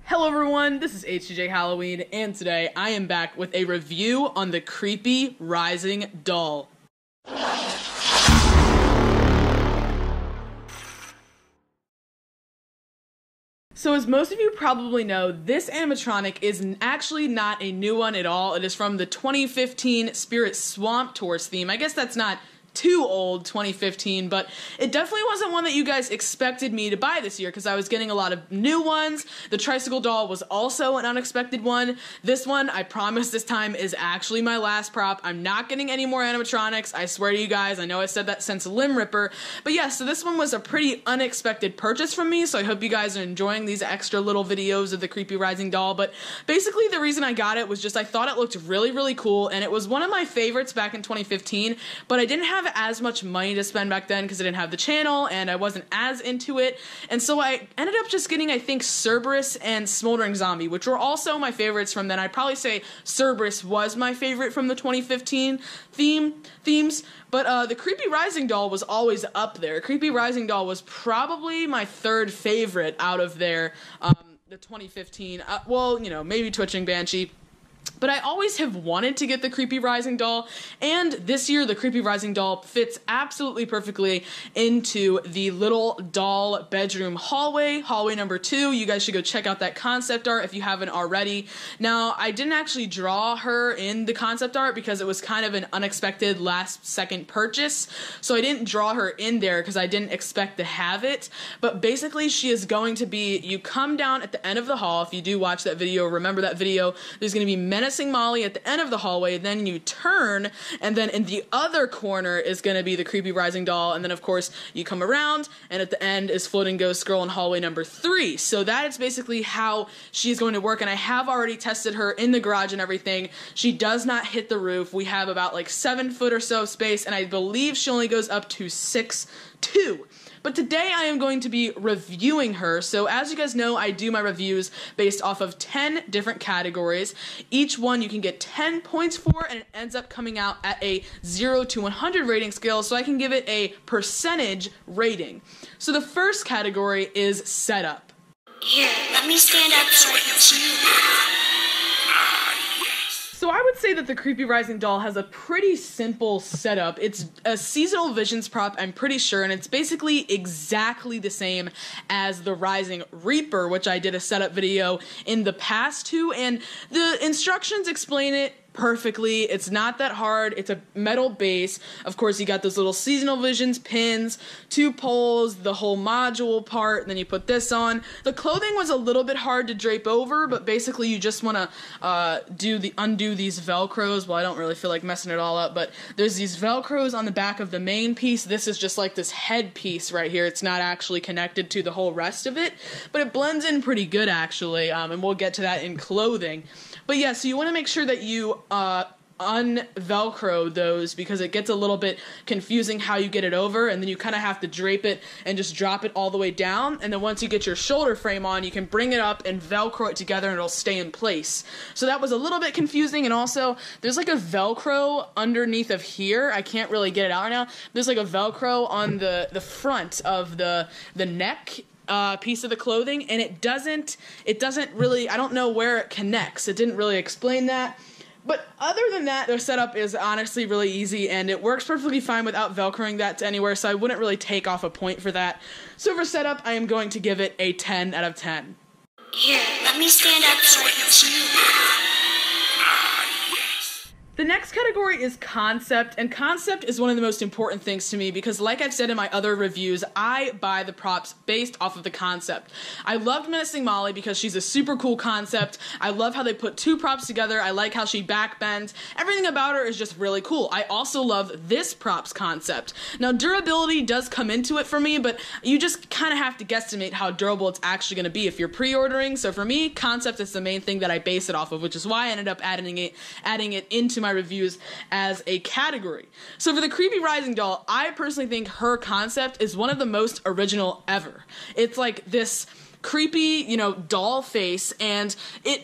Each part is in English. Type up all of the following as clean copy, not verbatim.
Hello everyone, this is HTJ Halloween, and today I am back with a review on the Creepy Rising Doll. So as most of you probably know, this animatronic is actually not a new one at all. It is from the 2015 Spirit Swamp Tours theme. I guess that's not too old, 2015, but it definitely wasn't one that you guys expected me to buy this year because I was getting a lot of new ones. The Tricycle Doll was also an unexpected one. This one, I promise this time, is actually my last prop. I'm not getting any more animatronics, I swear to you guys. I know I said that since Limb Ripper, but yeah, so this one was a pretty unexpected purchase from me, so I hope you guys are enjoying these extra little videos of the Creepy Rising Doll. But basically the reason I got it was just I thought it looked really cool, and it was one of my favorites back in 2015, but I didn't have as much money to spend back then because I didn't have the channel and I wasn't as into it, and so I ended up just getting, I think, Cerberus and Smoldering Zombie, which were also my favorites from then. I'd probably say Cerberus was my favorite from the 2015 themes, but the Creepy Rising Doll was always up there. Creepy Rising Doll was probably my third favorite out of the 2015, well, you know, maybe Twitching Banshee. But I always have wanted to get the Creepy Rising Doll, and this year the Creepy Rising Doll fits absolutely perfectly into the little doll bedroom hallway number 2. You guys should go check out that concept art if you haven't already. Now, I didn't actually draw her in the concept art because it was kind of an unexpected last-second purchase, so I didn't draw her in there because I didn't expect to have it. But basically, she is going to be, you come down at the end of the hall. If you do watch that video, remember that video, there's going to be Menacing Molly at the end of the hallway, then you turn, and then in the other corner is going to be the Creepy Rising Doll, and then of course you come around, and at the end is Floating Ghost Girl in hallway number 3. So that is basically how she's going to work, and I have already tested her in the garage and everything. She does not hit the roof. We have about like 7 foot or so of space, and I believe she only goes up to 6'2". But today I am going to be reviewing her. So as you guys know, I do my reviews based off of 10 different categories. Each one you can get 10 points for, and it ends up coming out at a 0 to 100 rating scale, so I can give it a percentage rating. So the first category is setup. Here, let me stand up so I can see you. So I would say that the Creepy Rising Doll has a pretty simple setup. It's a Seasonal Visions prop, I'm pretty sure, and it's basically exactly the same as the Rising Reaper, which I did a setup video in the past too, and the instructions explain it perfectly. It's not that hard. It's a metal base. Of course, you got those little Seasonal Visions pins, 2 poles, the whole module part, and then you put this on. The clothing was a little bit hard to drape over, but basically you just want to undo these Velcros. Well, I don't really feel like messing it all up, but there's these Velcros on the back of the main piece. This is just like this head piece right here. It's not actually connected to the whole rest of it, but it blends in pretty good actually, and we'll get to that in clothing. But yeah, so you want to make sure that you un-Velcro those because it gets a little bit confusing how you get it over, and then you kind of have to drape it and just drop it all the way down, and then once you get your shoulder frame on, you can bring it up and Velcro it together and it'll stay in place. So that was a little bit confusing, and also there's like a Velcro underneath of here. I can't really get it out right now. There's like a Velcro on the front of the neck piece of the clothing, and it doesn't really, I don't know where it connects. It didn't really explain that. But other than that, their setup is honestly really easy, and it works perfectly fine without Velcroing that to anywhere, so I wouldn't really take off a point for that. So for setup, I am going to give it a 10 out of 10. Here, let me stand up so I can see you. The next category is concept, and concept is one of the most important things to me because, like I've said in my other reviews, I buy the props based off of the concept. I loved Menacing Molly because she's a super cool concept. I love how they put 2 props together. I like how she backbends. Everything about her is just really cool. I also love this props concept. Now, durability does come into it for me, but you just kind of have to guesstimate how durable it's actually going to be if you're pre-ordering. So for me, concept is the main thing that I base it off of, which is why I ended up adding it into my reviews as a category. So for the Creepy Rising Doll, I personally think her concept is one of the most original ever. It's like this creepy, doll face, and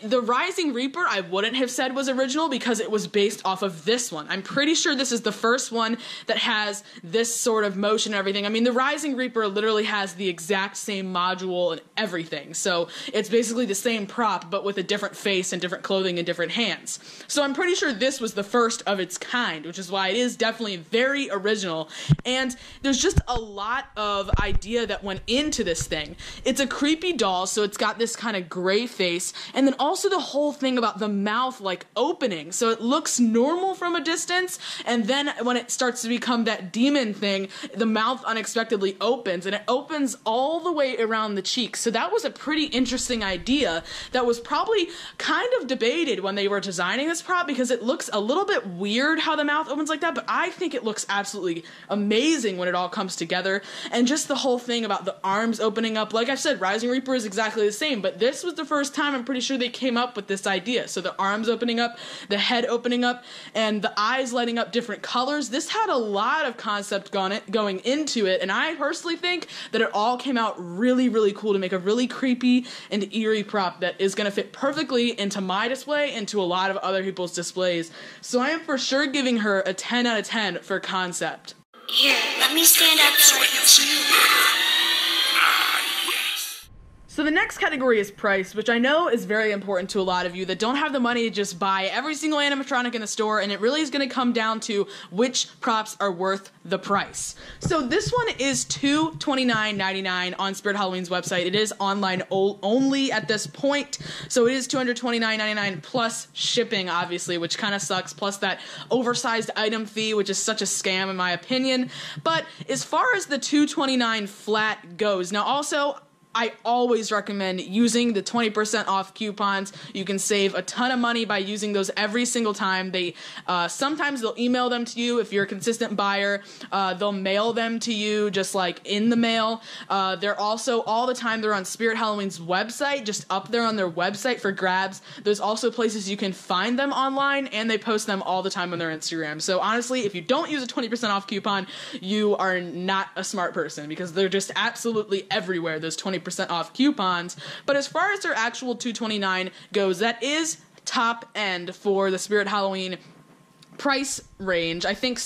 the Rising Reaper I wouldn't have said was original because it was based off of this one. I'm pretty sure this is the first one that has this sort of motion and everything. I mean, the Rising Reaper literally has the exact same module and everything, so it's basically the same prop but with a different face and different clothing and different hands. So I'm pretty sure this was the first of its kind, which is why it is definitely very original, and there's just a lot of idea that went into this thing. It's a creepy doll, so it's got this kind of gray face, and then also the whole thing about the mouth like opening, so it looks normal from a distance, and then when it starts to become that demon thing, the mouth unexpectedly opens, and it opens all the way around the cheeks. So that was a pretty interesting idea that was probably kind of debated when they were designing this prop, because it looks a little bit weird how the mouth opens like that, but I think it looks absolutely amazing when it all comes together. And just the whole thing about the arms opening up, like I've said, Rising Reaper is exactly the same, but this was the first time I'm pretty sure they came up with this idea. So the arms opening up, the head opening up, and the eyes lighting up different colors. This had a lot of concept going into it, and I personally think that it all came out really, really cool to make a really creepy and eerie prop that is going to fit perfectly into my display and to a lot of other people's displays. So I am for sure giving her a 10 out of 10 for concept. Here, let me stand up so I can see you. So the next category is price, which I know is very important to a lot of you that don't have the money to just buy every single animatronic in the store, and it really is going to come down to which props are worth the price. So this one is $229.99 on Spirit Halloween's website. It is online only at this point, so it is $229.99 plus shipping, obviously, which kind of sucks, plus that oversized item fee, which is such a scam in my opinion. But as far as the $229 flat goes, now also, I always recommend using the 20% off coupons. You can save a ton of money by using those every single time. They sometimes they'll email them to you if you're a consistent buyer. They'll mail them to you just like in the mail. They're also all the time they're on Spirit Halloween's website, just up there on their website for grabs. There's also places you can find them online, and they post them all the time on their Instagram. So honestly, if you don't use a 20% off coupon, you are not a smart person, because they're just absolutely everywhere, those 20% off coupons. But as far as their actual $229 goes, that is top end for the Spirit Halloween price range. I think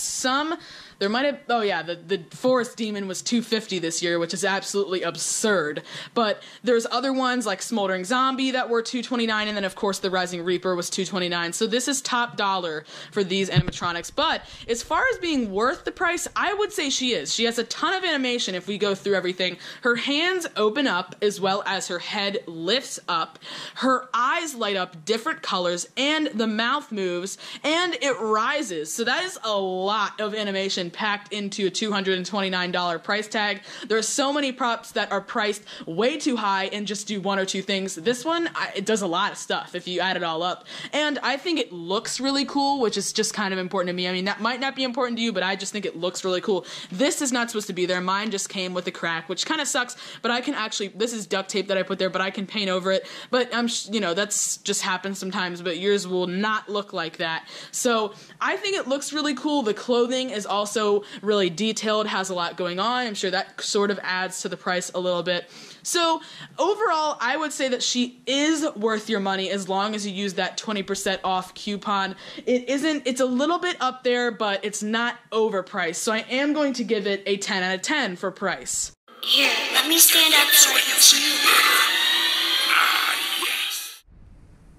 there might have, the Forest Demon was $250 this year, which is absolutely absurd. But there's other ones like Smoldering Zombie that were $229, and then of course the Rising Reaper was $229. So this is top dollar for these animatronics. But as far as being worth the price, I would say she is. She has a ton of animation if we go through everything. Her hands open up as well as her head lifts up. Her eyes light up different colors, and the mouth moves, and it rises. So that is a lot of animation packed into a $229 price tag. There are so many props that are priced way too high and just do one or two things. This one, it does a lot of stuff if you add it all up. And I think it looks really cool, which is just kind of important to me. I mean, that might not be important to you, but I just think it looks really cool. This is not supposed to be there. Mine just came with a crack, which kind of sucks, but I can actually, this is duct tape that I put there, but I can paint over it. But that's just happens sometimes, but yours will not look like that. So I think it looks really cool. The clothing is also really detailed, has a lot going on. I'm sure that sort of adds to the price a little bit. So overall, I would say that she is worth your money as long as you use that 20% off coupon. It's a little bit up there, but it's not overpriced. So I am going to give it a 10 out of 10 for price. Here, let me stand up so I can see you.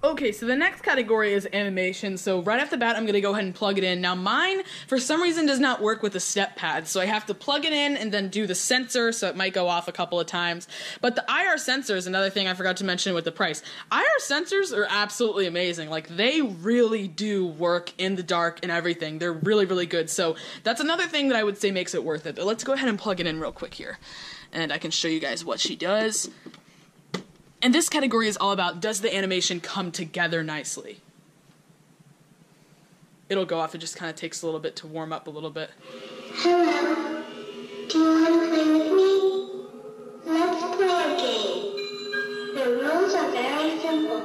Okay, so the next category is animation, so right off the bat, I'm going to go ahead and plug it in. Now, mine, for some reason, does not work with the step pad, so I have to plug it in and then do the sensor, so it might go off a couple of times. But the IR sensor is another thing I forgot to mention with the price. IR sensors are absolutely amazing. Like, they really do work in the dark and everything. They're really, really good, so that's another thing that I would say makes it worth it. But let's go ahead and plug it in real quick here, and I can show you guys what she does. And this category is all about, does the animation come together nicely? It'll go off, it just kind of takes a little bit to warm up a little bit. Hello. Do you want to play with me? Let's play a game. The rules are very simple.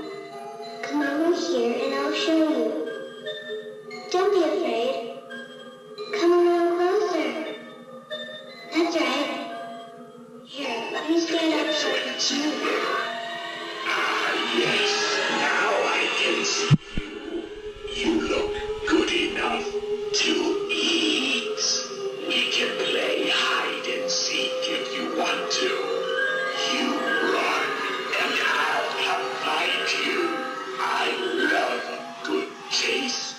Come over here and I'll show you. Don't be afraid. Come a little closer. That's right. Here, let me stand up so I can see you. you. I love a good chase.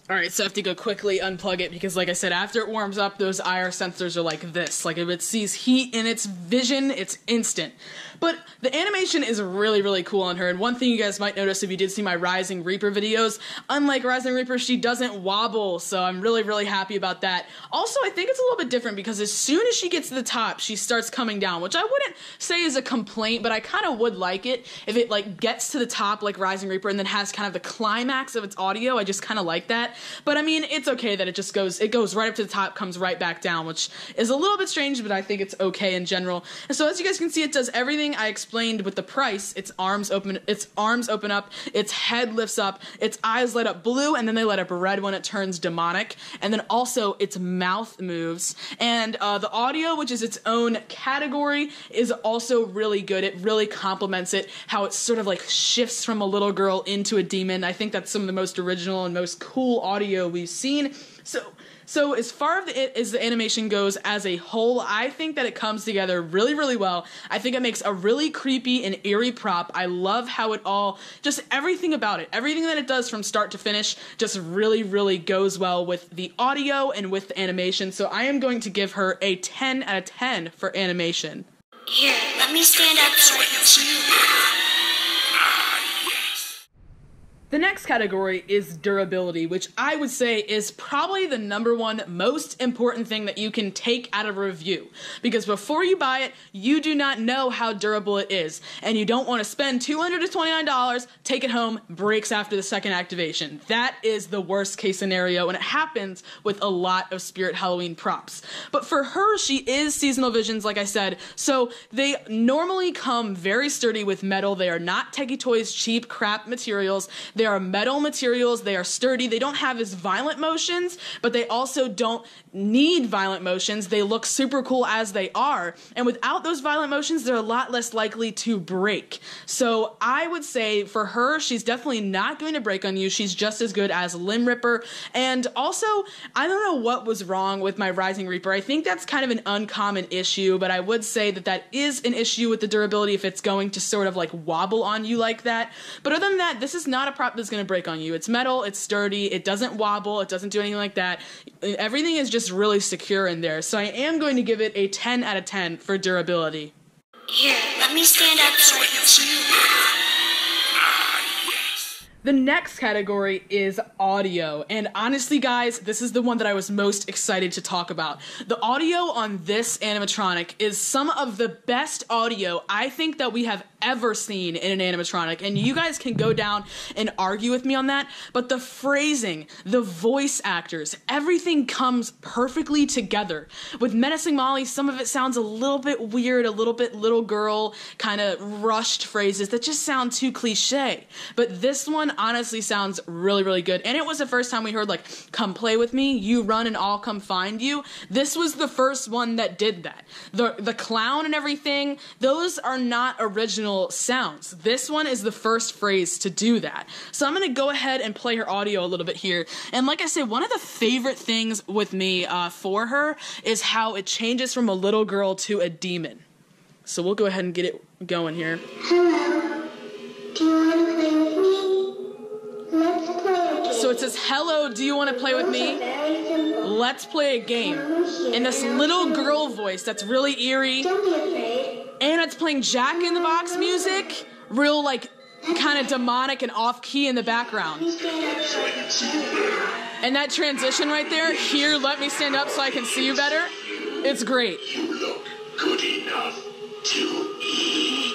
Alright, so I have to go quickly unplug it because, like I said, after it warms up, those IR sensors are like this. Like, if it sees heat in its vision, it's instant. But the animation is really, really cool on her, and one thing you guys might notice if you did see my Rising Reaper videos, unlike Rising Reaper, she doesn't wobble, so I'm really, really happy about that. Also, I think it's a little bit different because as soon as she gets to the top, she starts coming down, which I wouldn't say is a complaint, but I kind of would like it if it, like, gets to the top like Rising Reaper and then has kind of the climax of its audio. I just kind of like that. But I mean, it's okay that it goes right up to the top, comes right back down, which is a little bit strange, but I think it's okay in general. And so as you guys can see, it does everything I explained with the price. Its arms open up, its head lifts up, its eyes light up blue, and then they light up red when it turns demonic. And then also its mouth moves. And the audio, which is its own category, is also really good. It really complements it, how it sort of like shifts from a little girl into a demon. I think that's some of the most original and most cool audio we've seen. So as far as the animation goes as a whole, I think that it comes together really, really well. I think it makes a really creepy and eerie prop. I love how it all, just everything about it, everything that it does from start to finish just really, really goes well with the audio and with the animation. So I am going to give her a 10 out of 10 for animation. Here, let me stand up so I can see you. The next category is durability, which I would say is probably the #1 most important thing that you can take out of a review. Because before you buy it, you do not know how durable it is. And you don't want to spend $200 to $29, take it home, breaks after the second activation. That is the worst case scenario, and it happens with a lot of Spirit Halloween props. But for her, she is seasonal visions, like I said, so they normally come very sturdy with metal. They are not Techie Toys cheap crap materials. They are metal materials, they are sturdy, they don't have as violent motions, but they also don't need violent motions. They look super cool as they are, and without those violent motions, they're a lot less likely to break. So I would say for her, she's definitely not going to break on you. She's just as good as Limb Ripper, and also, I don't know what was wrong with my Rising Reaper. I think that's kind of an uncommon issue, but I would say that that is an issue with the durability if it's going to sort of like wobble on you like that. But other than that, this is not a prop that's going to break on you. It's metal, it's sturdy, it doesn't wobble, it doesn't do anything like that. Everything is just really secure in there. So I am going to give it a 10 out of 10 for durability. Here, let me stand up so I can see you. The next category is audio, and honestly guys, this is the one that I was most excited to talk about. The audio on this animatronic is some of the best audio I think that we have ever seen in an animatronic, and you guys can go down and argue with me on that, but the phrasing, the voice actors, everything comes perfectly together. With Menacing Molly, some of it sounds a little bit weird, a little bit little girl, kind of rushed phrases that just sound too cliche, but this one honestly sounds really, really good. And it was the first time we heard, like, come play with me, you run and I'll come find you. This was the first one that did that. The clown and everything, those are not original sounds. This one is the first phrase to do that. So I'm going to go ahead and play her audio a little bit here. And like I said, one of the favorite things with me for her is how it changes from a little girl to a demon. So we'll go ahead and get it going here. Hello. Do you want to play with me? Let's play a game. So it says, hello, do you want to play with me? Very simple. Let's play a game. In this little girl voice that's really eerie. Don't be afraid. And it's playing Jack in the Box music. Real, like, kind of demonic and off-key in the background. Let me stand up so I can see you. And that transition right there, here, let me stand up so I can see you better. It's great. You look good enough to eat.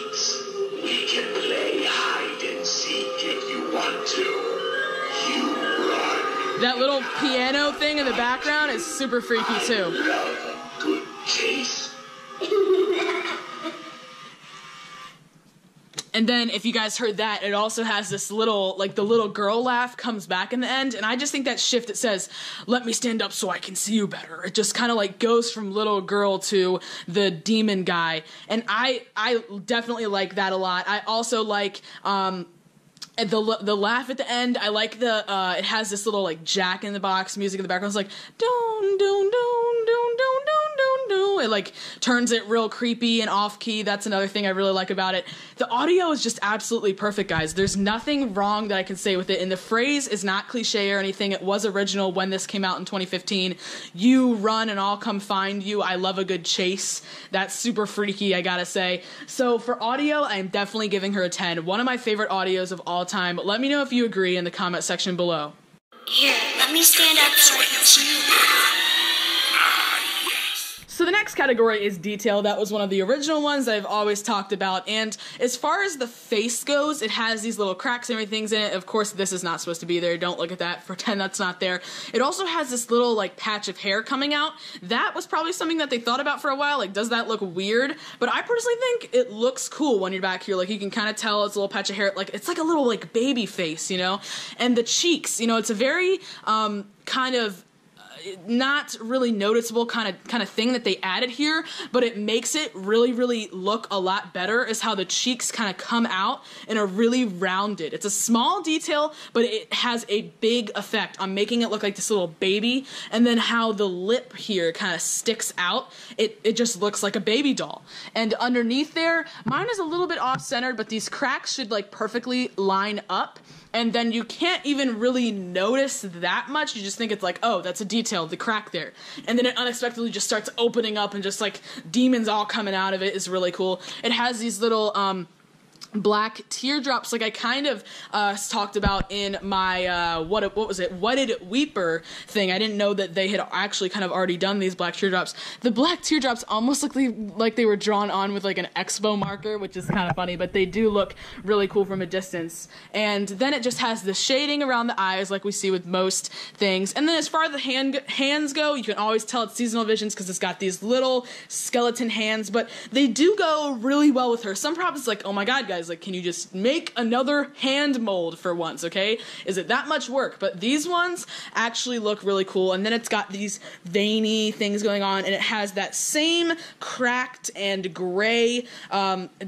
We can play hide and seek if you want to. You run. That little piano thing in the background is super freaky too. Love a good chase. And then, if you guys heard that, it also has this little, like, the little girl laugh comes back in the end, and I just think that shift, it says, let me stand up so I can see you better. It just kind of, like, goes from little girl to the demon guy, and I definitely like that a lot. I also like, the laugh at the end, I like the it has this little like Jack in the Box music in the background. It's like don don don don don don don don. It like turns it real creepy and off key. That's another thing I really like about it. The audio is just absolutely perfect, guys. There's nothing wrong that I can say with it, and the phrase is not cliche or anything. It was original when this came out in 2015. You run and I'll come find you. I love a good chase. That's super freaky, I gotta say. So for audio, I'm definitely giving her a 10. One of my favorite audios of all time. Let me know if you agree in the comment section below. Here, let me stand up so I can see you better. So the next category is detail. That was one of the original ones that I've always talked about. And as far as the face goes, it has these little cracks and everything in it. Of course, this is not supposed to be there. Don't look at that. Pretend that's not there. It also has this little like patch of hair coming out. That was probably something that they thought about for a while. Like, does that look weird? But I personally think it looks cool when you're back here. Like, you can kind of tell it's a little patch of hair. Like, it's like a little like baby face, you know? And the cheeks, you know, it's a very kind of not really noticeable kind of thing that they added here, but it makes it really look a lot better, is how the cheeks kind of come out and are really rounded. It's a small detail, but it has a big effect on making it look like this little baby. And then how the lip here kind of sticks out, it just looks like a baby doll. And underneath there, mine is a little bit off-centered, but these cracks should like perfectly line up. And then you can't even really notice that much. You just think it's like, oh, that's a detail, the crack there. And then it unexpectedly just starts opening up and just like demons all coming out of it is really cool. It has these little black teardrops, like I kind of talked about in my what was it, Wedded Weeper thing. I didn't know that they had actually kind of already done these black teardrops. The black teardrops almost look like they were drawn on with like an Expo marker, which is kind of funny, but they do look really cool from a distance. And then it just has the shading around the eyes like we see with most things. And then as far as the hands go, you can always tell it's seasonal visions because it's got these little skeleton hands, but they do go really well with her. Some props like, oh my god, guys, like, can you just make another hand mold for once, okay? Is it that much work? But these ones actually look really cool. And then it's got these veiny things going on, and it has that same cracked and gray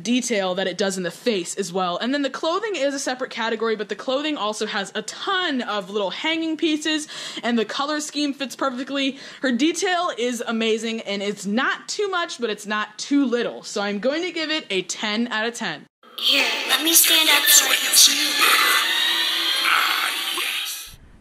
detail that it does in the face as well. And then the clothing is a separate category, but the clothing also has a ton of little hanging pieces, and the color scheme fits perfectly. Her detail is amazing, and it's not too much, but it's not too little. So I'm going to give it a 10 out of 10. Here, let me stand up so I can see you better.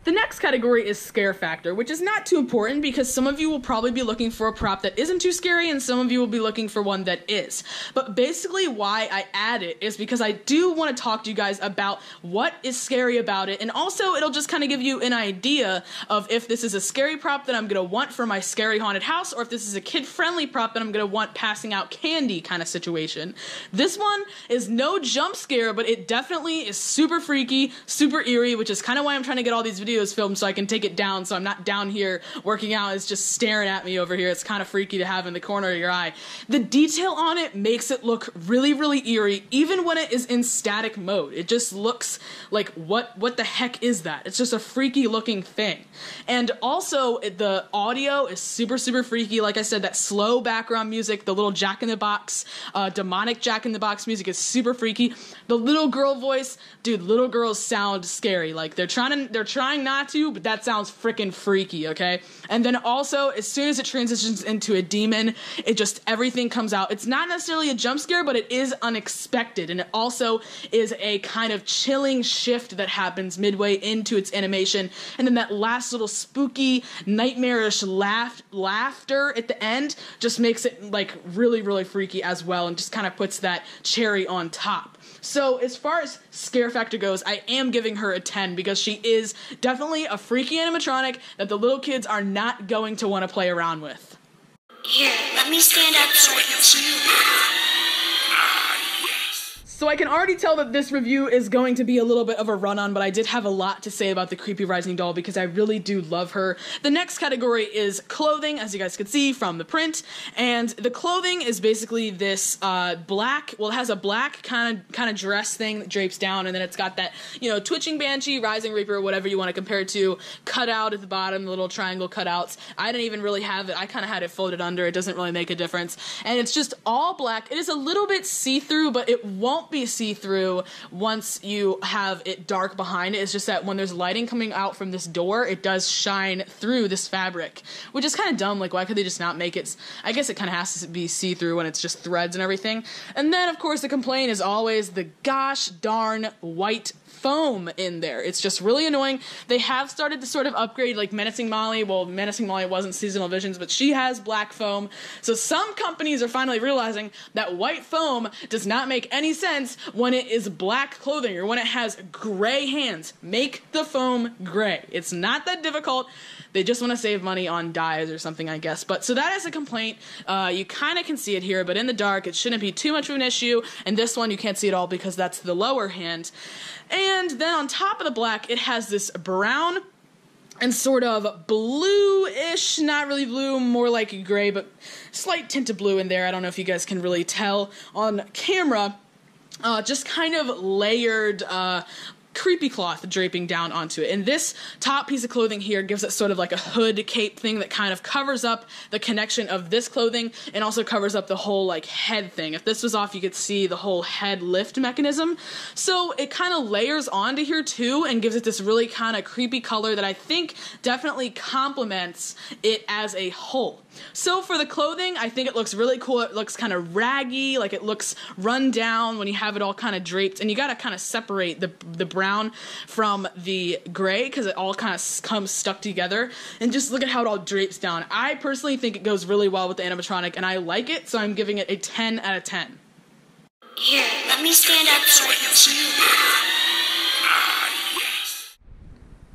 The next category is scare factor, which is not too important because some of you will probably be looking for a prop that isn't too scary and some of you will be looking for one that is. But basically why I add it is because I do want to talk to you guys about what is scary about it, and also it'll just kind of give you an idea of if this is a scary prop that I'm going to want for my scary haunted house, or if this is a kid-friendly prop that I'm going to want passing out candy kind of situation. This one is no jump scare, but it definitely is super freaky, super eerie, which is kind of why I'm trying to get all these videos filmed so I can take it down so I'm not down here working out. It's just staring at me over here. It's kind of freaky to have in the corner of your eye. The detail on it makes it look really eerie even when it is in static mode. It just looks like what the heck is that? It's just a freaky looking thing. And also the audio is super freaky. Like I said, that slow background music, the little Jack in the Box, demonic Jack in the Box music is super freaky. The little girl voice, dude, little girls sound scary. Like they're trying not to, but that sounds freaking freaky, okay? And then also, as soon as it transitions into a demon, it just, everything comes out. It's not necessarily a jump scare, but it is unexpected, and it also is a kind of chilling shift that happens midway into its animation, and then that last little spooky, nightmarish laughter at the end just makes it, like, really freaky as well, and just kind of puts that cherry on top. So as far as scare factor goes, I am giving her a 10 because she is definitely a freaky animatronic that the little kids are not going to want to play around with. Here, let me stand up so I can see you better. So I can already tell that this review is going to be a little bit of a run-on, but I did have a lot to say about the Creepy Rising Doll because I really do love her. The next category is clothing, as you guys could see from the print, and the clothing is basically this black, well, it has a black kind of dress thing that drapes down, and then it's got that, you know, Twitching Banshee, Rising Reaper, whatever you want to compare it to, cut out at the bottom, the little triangle cutouts. I didn't even really have it. I kind of had it folded under. It doesn't really make a difference. And it's just all black. It is a little bit see-through, but it won't be see-through once you have it dark behind it. It's just that when there's lighting coming out from this door, it does shine through this fabric, which is kind of dumb. Like, why could they just not make it? I guess it kind of has to be see-through when it's just threads and everything. And then, of course, the complaint is always the gosh darn white foam in there. It's just really annoying. They have started to sort of upgrade, like Menacing Molly. Well, Menacing Molly wasn't Seasonal Visions, but she has black foam. So some companies are finally realizing that white foam does not make any sense when it is black clothing or when it has gray hands. Make the foam gray. It's not that difficult. They just want to save money on dyes or something, I guess. But so that is a complaint. You kind of can see it here, but in the dark, it shouldn't be too much of an issue. And this one, you can't see it all because that's the lower hand. And then on top of the black, it has this brown and sort of bluish, not really blue, more like gray, but slight tint of blue in there. I don't know if you guys can really tell on camera. Just kind of layered creepy cloth draping down onto it. And this top piece of clothing here gives it sort of like a hood cape thing that kind of covers up the connection of this clothing and also covers up the whole like head thing. If this was off, you could see the whole head lift mechanism. So it kind of layers onto here too and gives it this really kind of creepy color that I think definitely complements it as a whole. So for the clothing, I think it looks really cool. It looks kind of raggy, like it looks run down when you have it all kind of draped, and you gotta kind of separate the brown from the gray because it all kind of comes stuck together, and just look at how it all drapes down. I personally think it goes really well with the animatronic, and I like it, so I'm giving it a 10 out of 10. Here, let me stand up so I can see you better.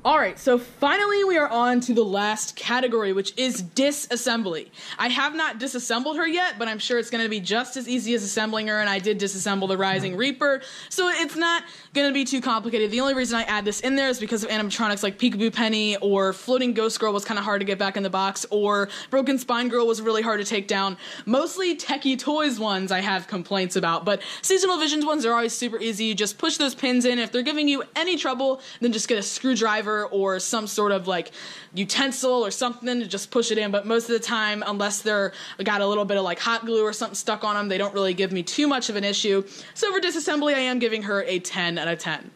Alright, so finally we are on to the last category, which is disassembly. I have not disassembled her yet, but I'm sure it's going to be just as easy as assembling her, and I did disassemble the Rising Reaper, so it's not going to be too complicated. The only reason I add this in there is because of animatronics like Peekaboo Penny or Floating Ghost Girl was kind of hard to get back in the box, or Broken Spine Girl was really hard to take down. Mostly Techie Toys ones I have complaints about, but Seasonal Visions ones are always super easy. You just push those pins in. If they're giving you any trouble, then just get a screwdriver or some sort of like utensil or something to just push it in. But most of the time, unless they're got a little bit of like hot glue or something stuck on them, they don't really give me too much of an issue. So for disassembly, I am giving her a 10 out of 10.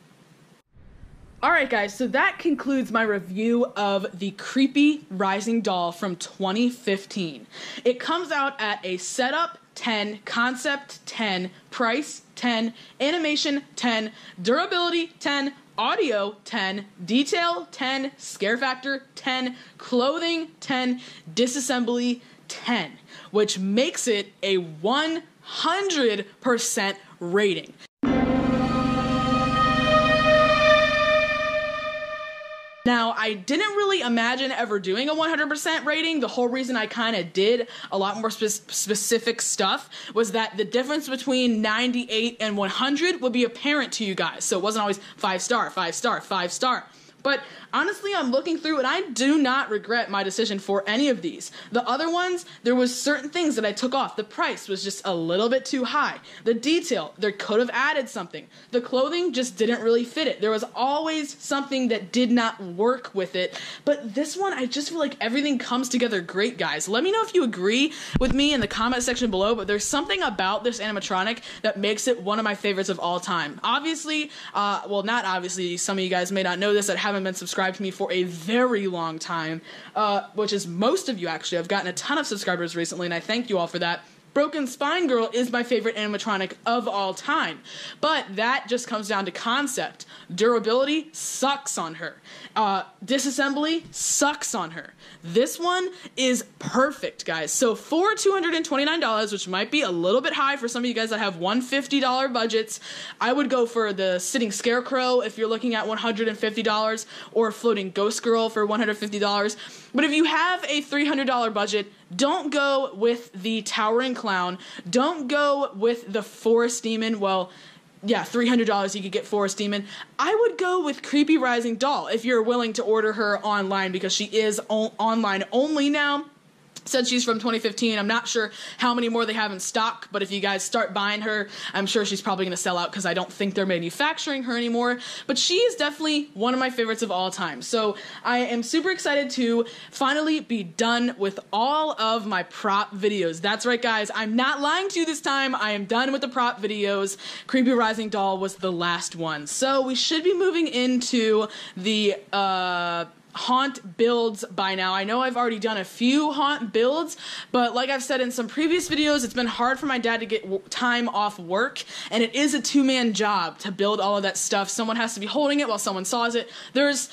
Alright guys, so that concludes my review of the Creepy Rising Doll from 2015. It comes out at a setup 10, concept 10, price 10, animation 10, durability 10, audio 10, detail 10, scare factor 10, clothing 10, disassembly 10, which makes it a 100% rating. Now, I didn't really imagine ever doing a 100% rating. The whole reason I kind of did a lot more specific stuff was that the difference between 98 and 100 would be apparent to you guys. So it wasn't always 5-star, 5-star, 5-star. But honestly, I'm looking through and I do not regret my decision for any of these. The other ones, there was certain things that I took off. The price was just a little bit too high. The detail, there could have added something. The clothing just didn't really fit it. There was always something that did not work with it. But this one, I just feel like everything comes together great, guys. Let me know if you agree with me in the comment section below, but there's something about this animatronic that makes it one of my favorites of all time. Obviously, well, not obviously, some of you guys may not know this that haven't been subscribed to me for a very long time, which is most of you actually. I've gotten a ton of subscribers recently, and I thank you all for that. Broken Spine Girl is my favorite animatronic of all time, but that just comes down to concept. Durability sucks on her. Disassembly sucks on her. This one is perfect, guys. So for $229, which might be a little bit high for some of you guys that have $150 budgets, I would go for the Sitting Scarecrow if you're looking at $150, or Floating Ghost Girl for $150. But if you have a $300 budget, don't go with the Towering Clown. Don't go with the Forest Demon. Well, yeah, $300 you could get Forest Demon. I would go with Creepy Rising Doll if you're willing to order her online, because she is online only now. Said she's from 2015. I'm not sure how many more they have in stock, but if you guys start buying her, I'm sure she's probably going to sell out because I don't think they're manufacturing her anymore. But she is definitely one of my favorites of all time. So I am super excited to finally be done with all of my prop videos. That's right, guys. I'm not lying to you this time. I am done with the prop videos. Creepy Rising Doll was the last one. So we should be moving into the haunt builds by now. I know I've already done a few haunt builds, but like I've said in some previous videos, it's been hard for my dad to get time off work, and it is a two-man job to build all of that stuff. Someone has to be holding it while someone saws it. There's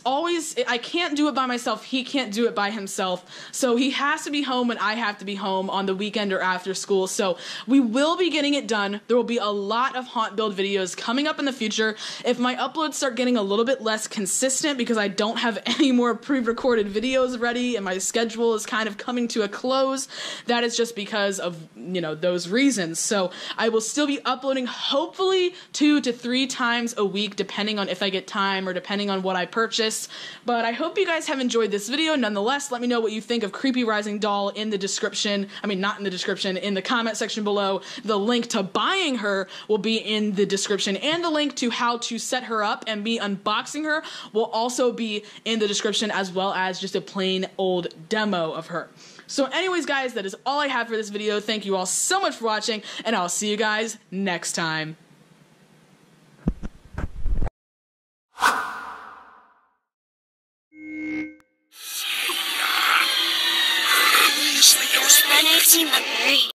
always, I can't do it by myself, he can't do it by himself, so he has to be home when I have to be home on the weekend or after school. So we will be getting it done. There will be a lot of haunt build videos coming up in the future. If my uploads start getting a little bit less consistent because I don't have any more pre-recorded videos ready and my schedule is kind of coming to a close, that is just because of, you know, those reasons. So I will still be uploading hopefully 2 to 3 times a week, depending on if I get time or depending on what I purchase. But I hope you guys have enjoyed this video. Nonetheless, let me know what you think of Creepy Rising Doll in the description. I mean, not in the description, in the comment section below. The link to buying her will be in the description, and the link to how to set her up and me unboxing her will also be in the description, as well as just a plain old demo of her. So anyways, guys, that is all I have for this video. Thank you all so much for watching, and I'll see you guys next time.